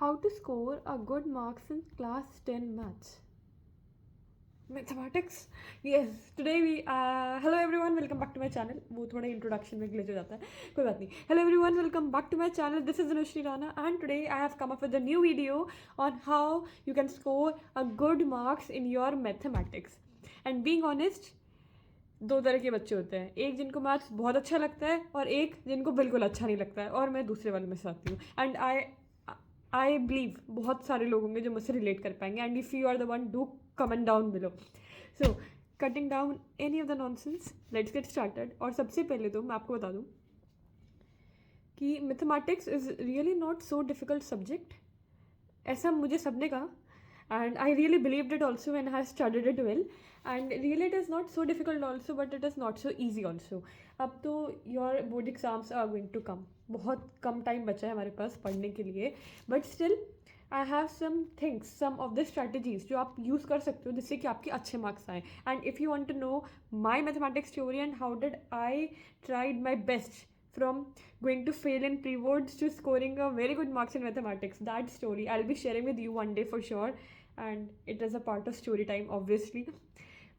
How to score a good marks in class 10 maths? Mathematics? Yes, today we hello everyone, welcome back to my channel. वो थोड़ा introduction में glitch हो जाता है, कोई बात नहीं. Hello everyone, welcome back to my channel. This is Anushri Rana and today I have come up with a new video on how you can score a good marks in your mathematics. And being honest, दो तरह के बच्चे होते हैं, एक जिनको maths बहुत अच्छा लगता है और एक जिनको बिल्कुल अच्छा नहीं लगता है, और मैं दूसरे वाले में से आती हूँ. एंड आई बिलीव बहुत सारे लोग होंगे जो मुझसे रिलेट कर पाएंगे. And if you are the one, do comment down below. So cutting down any of the nonsense, let's get started. और सबसे पहले तो मैं आपको बता दूँ कि mathematics is really not so difficult subject. ऐसा मुझे सबने कहा, and I really believed it also when I studied it well. And really it is not so difficult also, but it is not so easy also. अब तो your board exams are going to come, बहुत कम time बचा है हमारे पास पढ़ने के लिए, but still I have some things, some of the strategies जो आप use कर सकते हो जिससे कि आपके अच्छे marks आए. And if you want to know my mathematics story and how did I tried my best from going to fail in pre-boards to scoring a very good marks in mathematics, that story I'll be sharing with you one day for sure. And it is a part of story time, obviously.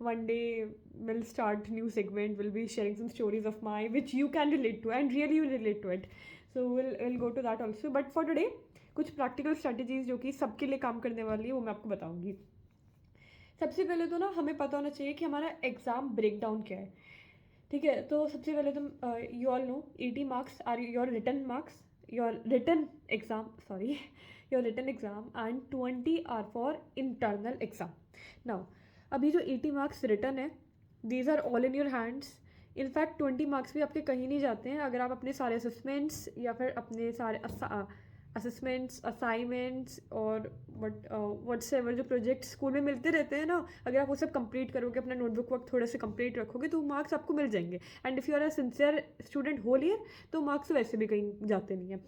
One day we'll start new segment, we'll be sharing some stories of mine which you can relate to and really you relate to it. So we'll go to that also, but for today कुछ practical strategies जो कि सबके लिए काम करने वाली है वो मैं आपको बताऊंगी. सबसे पहले तो ना हमें पता होना चाहिए कि हमारा एग्ज़ाम ब्रेकडाउन क्या है. ठीक है, तो सबसे पहले तो you all know 80 marks are your written marks, your written exam, sorry, your written exam and 20 are for internal exam. Now अभी जो 80 मार्क्स रिटन है, these are all in your hands. In fact 20 marks भी आपके कहीं नहीं जाते हैं अगर आप अपने सारे असेसमेंट्स या फिर अपने सारे असेसमेंट्स, असाइनमेंट्स और व्हाट्सएवर जो प्रोजेक्ट स्कूल में मिलते रहते हैं ना, अगर आप वो सब कंप्लीट करोगे, अपना नोटबुक वर्क थोड़े से कंप्लीट रखोगे तो मार्क्स आपको मिल जाएंगे. And if you are a sincere student whole year तो मार्क्स वैसे भी कहीं जाते नहीं हैं.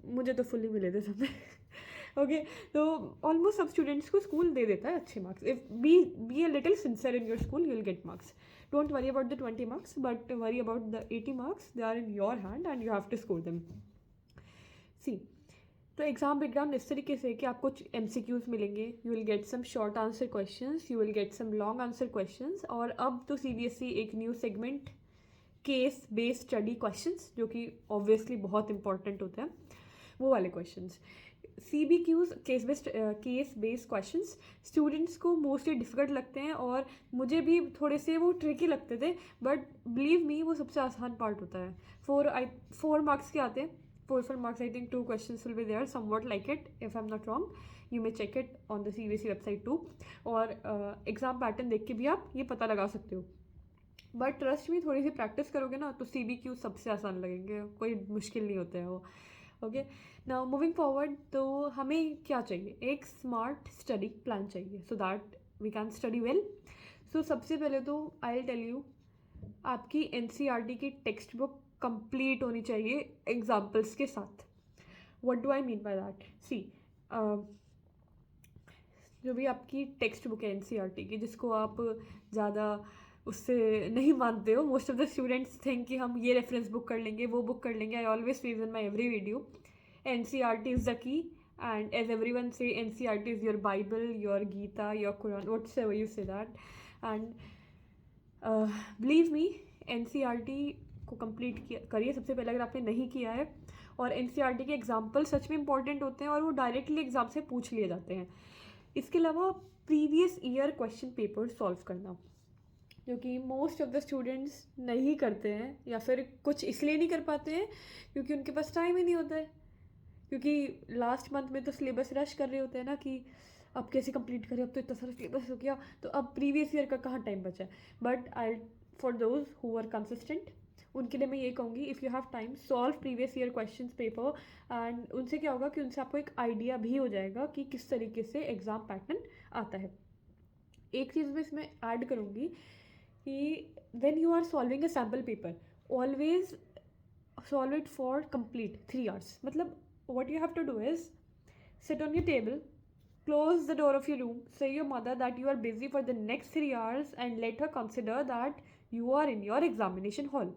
मुझे तो फुली मिले थे सब में. ओके, तो ऑलमोस्ट सब स्टूडेंट्स को स्कूल दे देता है अच्छे marks. If be a little sincere in your school, you will get marks. Don't worry about the 20 marks, but worry about the 80 marks. They are in your hand and you have to score them. See, तो exam breakdown इस तरीके से कि आपको MCQs मिलेंगे, you will get some short answer questions, you will get some long answer questions. और अब तो CBSE एक new segment, case based study questions, जो कि ऑब्वियसली बहुत इंपॉर्टेंट होते हैं, वो वाले questions. CBQs, case based questions, students को मोस्टली डिफ़िकल्ट लगते हैं और मुझे भी थोड़े से वो ट्रिकी लगते थे, बट बिलीव मी वो सबसे आसान पार्ट होता है. 4 मार्क्स के आते हैं. 4 marks, I think 2 questions will be there, somewhat like it, if I'm not wrong. You may check it on the CBSE website too. और एग्ज़ाम पैटर्न देख के भी आप ये पता लगा सकते हो. बट ट्रस्ट में थोड़ी सी प्रैक्टिस करोगे ना तो CBQ सबसे आसान लगेंगे, कोई मुश्किल नहीं होते हैं वो. ओके, नाउ मूविंग फॉरवर्ड, तो हमें क्या चाहिए? एक स्मार्ट स्टडी प्लान चाहिए so that we can study well. So सबसे पहले तो आई विल टेल यू, आपकी NCERT की टेक्स्ट बुक कंप्लीट होनी चाहिए एग्जाम्पल्स के साथ. What do I mean by that? See, जो भी आपकी टेक्स्ट बुक है NCERT की, जिसको आप ज़्यादा उससे नहीं मानते हो, most of the students think कि हम ये रेफरेंस बुक कर लेंगे, वो बुक कर लेंगे. I always says in my every video, NCERT is the key. And as everyone say, NCERT is your Bible, your Gita, your Quran, whatever you say that. And believe me, NCERT को complete करिए सबसे पहले अगर आपने नहीं किया है. और NCERT के एग्जाम्पल सच में इंपॉर्टेंट होते हैं और वो डायरेक्टली एग्जाम से पूछ लिए जाते हैं. इसके अलावा previous year question paper solve करना, जो कि मोस्ट ऑफ द स्टूडेंट्स नहीं करते हैं, या फिर कुछ इसलिए नहीं कर पाते हैं क्योंकि उनके पास टाइम ही नहीं होता है, क्योंकि लास्ट मंथ में तो सिलेबस रश कर रहे होते हैं ना कि अब कैसे कंप्लीट करें, अब तो इतना सारा सिलेबस हो गया, तो अब प्रीवियस ईयर का कहाँ टाइम बचा है. But I, for those who are consistent, उनके लिए मैं ये कहूँगी, if you have time, solve previous year questions paper. And उनसे क्या होगा कि उनसे आपको एक आइडिया भी हो जाएगा कि किस तरीके से एग्ज़ाम पैटर्न आता है. एक चीज़ मैं इसमें ऐड करूँगी कि when you are solving a sample paper, always solve it for complete 3 hours. मतलब what you have to do is sit on your table, close the door of your room, say your mother that you are busy for the next 3 hours and let her consider that you are in your examination hall.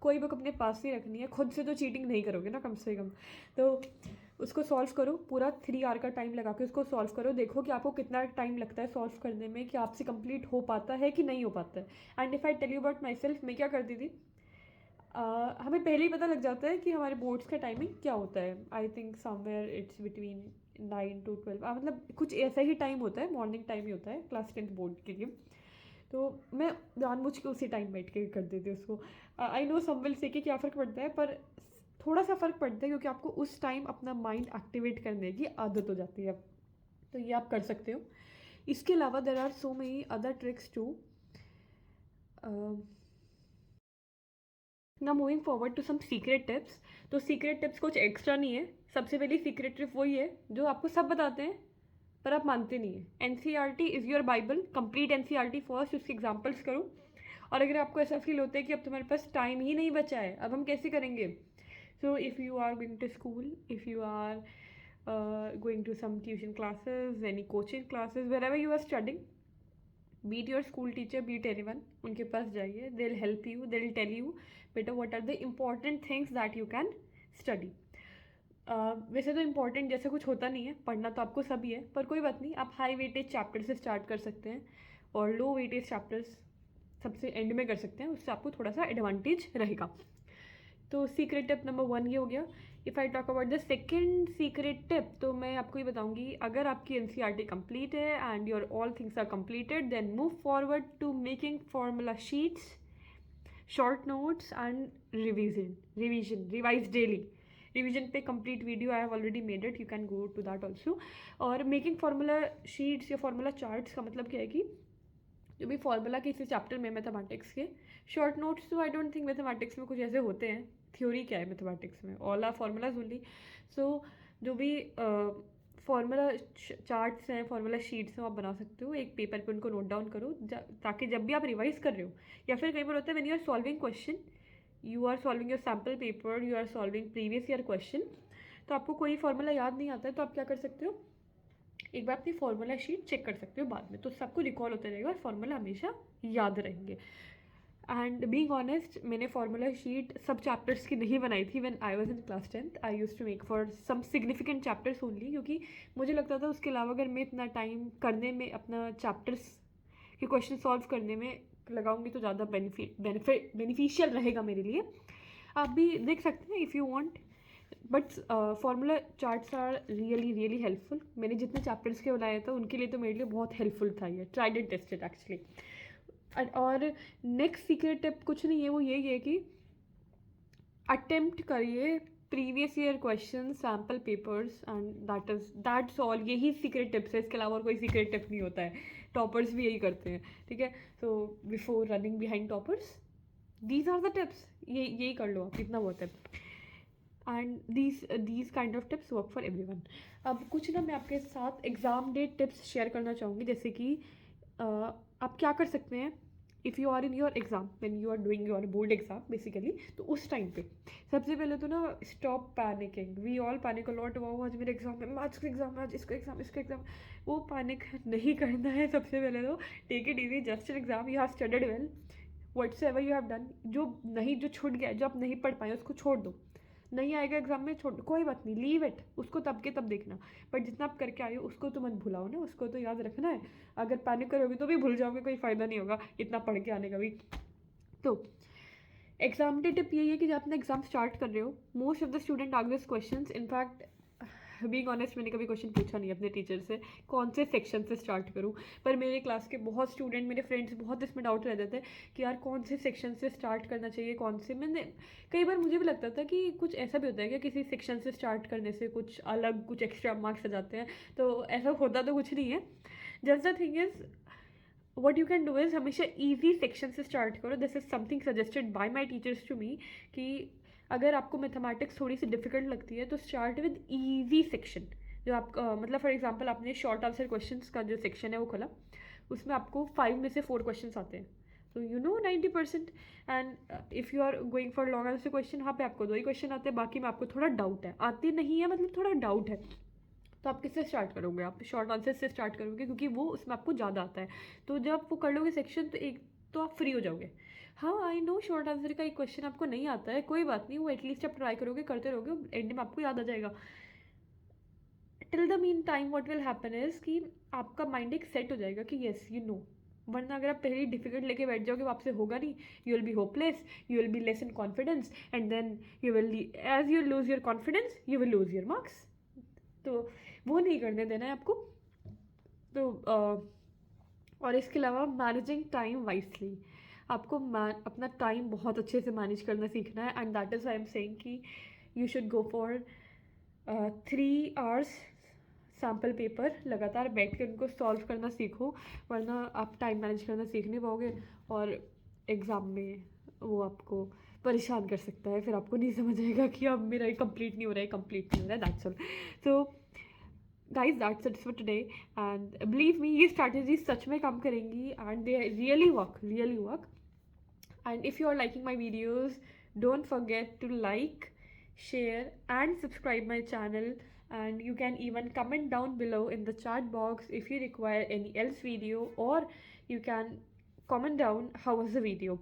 कोई book अपने पास नहीं रखनी है, खुद से तो cheating नहीं करोगे ना कम से कम. तो उसको सॉल्व करो, पूरा 3 आवर का टाइम लगा के उसको सॉल्व करो, देखो कि आपको कितना टाइम लगता है सॉल्व करने में, कि आपसे कंप्लीट हो पाता है कि नहीं हो पाता है। And if I tell you about myself, मैं क्या करती थी, हमें पहले ही पता लग जाता है कि हमारे बोर्ड्स का टाइमिंग क्या होता है। I think somewhere it's between 9 to 12, मतलब कुछ ऐसा ही टाइम होता है, मॉर्निंग टाइम ही होता है क्लास 10th बोर्ड के लिए। तो मैं जानबूझ के उसी टाइम बैठ के कर देती हूँ उसको। I know some will say कि क्या फ़र्क पड़ता है, पर थोड़ा सा फ़र्क पड़ता है क्योंकि आपको उस टाइम अपना माइंड एक्टिवेट करने की आदत हो जाती है। तो ये आप कर सकते हो। इसके अलावा there are so many other tricks too. ना moving forward to some secret tips. तो सीक्रेट टिप्स कुछ एक्स्ट्रा नहीं है। सबसे पहली सीक्रेट टिप वही है जो आपको सब बताते हैं पर आप मानते नहीं है। NCERT is your Bible, complete NCERT first, उसके एग्जाम्पल्स करो। और अगर आपको ऐसा फील होता है कि अब तुम्हारे पास टाइम ही नहीं बचा है, अब हम कैसे करेंगे, so if you are going to school, if you are going to some tuition classes, any coaching classes, wherever you are studying, meet your school teacher, meet anyone, उनके पास जाइए, they will help you, they will tell you बेटा what are the important things that you can study. वैसे तो important जैसे कुछ होता नहीं है, पढ़ना तो आपको सभी है, पर कोई बात नहीं, आप हाई वेटेज चैप्टर से स्टार्ट कर सकते हैं और लो वेटेज चैप्टर्स सबसे एंड में कर सकते हैं, उससे आपको थोड़ा सा एडवांटेज रहेगा। तो सीक्रेट टिप नंबर 1 ये हो गया। If I talk about the second secret tip, तो मैं आपको ये बताऊंगी, अगर आपकी NCERT कंप्लीट है and your all things are completed, then move forward to making formula sheets, short notes and revise daily. Revision पे complete video I have already made it, you can go to that also. और making formula sheets या formula charts का मतलब क्या है कि जो भी फार्मूला किसी चैप्टर में मैथमेटिक्स के, शॉर्ट नोट्स तो आई डोंट थिंक मैथमेटिक्स में कुछ ऐसे होते हैं, थ्योरी क्या है मैथमेटिक्स में, ऑल आर फार्मूलाज ओनली। सो जो भी फार्मूला चार्ट्स हैं, फार्मूला शीट्स हैं, आप बना सकते हो, एक पेपर पे उनको नोट डाउन करो, ताकि जब भी आप रिवाइज कर रहे हो, या फिर कई बार होता है when you are solving question, you are solving your sample paper, you are solving previous year question, तो आपको कोई फार्मूला याद नहीं आता है, तो आप क्या कर सकते हो, एक बार अपनी फार्मूला शीट चेक कर सकते हो बाद में, तो सबको रिकॉल होता रहेगा और फार्मूला हमेशा याद रहेंगे। एंड बीइंग ऑनेस्ट, मैंने फार्मूला शीट सब चैप्टर्स की नहीं बनाई थी when I was in class 10th। I used to make for some significant chapters only, क्योंकि मुझे लगता था उसके अलावा अगर मैं इतना टाइम करने में, अपना चैप्टर्स के क्वेश्चन सॉल्व करने में लगाऊंगी तो ज़्यादा बेनिफिशियल रहेगा मेरे लिए। आप भी देख सकते हैं if you want, but formula charts are really really helpful. मैंने जितने चैप्टर्स के बनाए थे उनके लिए तो मेरे लिए बहुत हेल्पफुल था, ये ट्राइड एंड टेस्टेड एक्चुअली। और नेक्स्ट सीक्रेट टिप कुछ नहीं है, वो यही है कि अटेम्प्ट करिए previous year question, sample papers, and that's all. यही सीक्रेट टिप्स है, इसके अलावा और कोई सीक्रेट टिप नहीं होता है। टॉपर्स भी यही करते हैं, ठीक है। So before running behind toppers, these are the tips, यही कर लो आप, इतना बहुत है। And these kind of tips work for everyone. अब कुछ ना मैं आपके साथ एग्ज़ाम डे टिप्स शेयर करना चाहूँगी, जैसे कि आप क्या कर सकते हैं if you are in your exam, when you are doing your board exam basically, तो उस टाइम पे सबसे पहले तो ना stop panicking. We all panic a lot, wow आज मेरे एग्जाम है, आज का एग्जाम है, आज इसका एग्जाम। वो पैनिक नहीं करना है। सबसे पहले तो take it easy, just an exam, you have studied well, whatsoever you have done, जो छूट गया, जो आप नहीं पढ़ पाए उसको छोड़ दो, नहीं आएगा एग्जाम में छोड़, कोई बात नहीं, लीव इट, उसको तब के तब देखना। बट जितना आप करके आए हो उसको तो मत भुलाओ ना, उसको तो याद रखना है। अगर पैनिक करोगे तो भी भूल जाओगे, कोई फ़ायदा नहीं होगा इतना पढ़ के आने का भी। तो एग्जाम डे टिप यही है कि जब अपना एग्जाम स्टार्ट कर रहे हो, most of the student are this question. In fact being honest, मैंने कभी क्वेश्चन पूछा नहीं अपने टीचर से कौन से सेक्शन से स्टार्ट करूं, पर मेरे क्लास के बहुत स्टूडेंट, मेरे फ्रेंड्स, बहुत इसमें डाउट रहते थे कि यार कौन से सेक्शन से स्टार्ट करना चाहिए, कौन से। मैंने कई बार मुझे भी लगता था कि कुछ ऐसा भी होता है कि किसी सेक्शन से स्टार्ट करने से कुछ अलग, कुछ एक्स्ट्रा मार्क्स आ जाते हैं, तो ऐसा होता तो कुछ नहीं है। Just the thing is, what you can do is हमेशा ईजी सेक्शन से स्टार्ट करो। This is something suggested by my teachers to me, कि अगर आपको मैथमेटिक्स थोड़ी सी डिफिकल्ट लगती है तो स्टार्ट विद ईजी सेक्शन। जो आप मतलब फॉर एग्जांपल आपने शॉर्ट आंसर क्वेश्चंस का जो सेक्शन है वो खोला, उसमें आपको 5 में से 4 क्वेश्चंस आते हैं, तो you know 90%। And if you are going for long answer question, वहाँ पे आपको 2 ही क्वेश्चन आते हैं, बाकी में आपको थोड़ा डाउट है, आते नहीं है मतलब थोड़ा डाउट है, तो आप किससे स्टार्ट करोगे, आप शॉर्ट आंसर से स्टार्ट करोगे, क्योंकि वो उसमें आपको ज़्यादा आता है। तो जब आप वो कर लोगे सेक्शन, तो एक तो आप फ्री हो जाओगे। हाँ आई नो शॉर्ट आंसर का एक क्वेश्चन आपको नहीं आता है, कोई बात नहीं, वो एटलीस्ट आप ट्राई करोगे, करते रहोगे, एंड में आपको याद आ जाएगा। Till the mean time what will happen is कि आपका माइंड एक सेट हो जाएगा कि येस यू नो। वरना अगर आप पहले डिफिकल्ट लेके बैठ जाओगे, आपसे होगा नहीं। You will be hopeless, you will be less in confidence, and then you will, as you lose your confidence you will lose your marks. तो वो नहीं करने देना है आपको। तो और इसके अलावा मैनेजिंग टाइम वाइसली, आपको अपना टाइम बहुत अच्छे से मैनेज करना सीखना है। And that is I am saying कि you should go for 3 hours sample paper, लगातार बैठ के उनको सॉल्व करना सीखो, वरना आप टाइम मैनेज करना सीख नहीं पाओगे और एग्ज़ाम में वो आपको परेशान कर सकता है। फिर आपको नहीं समझ आएगा कि अब मेरा कंप्लीट नहीं हो रहा है, कंप्लीट नहीं हो रहा है, that's all. So guys that's it for today, and believe me ये स्ट्रैटेजी सच में काम करेंगी and they really work. And if you are liking my videos, don't forget to like, share and subscribe my channel, and you can even comment down below in the chat box if you require any else video, or you can comment down how was the video.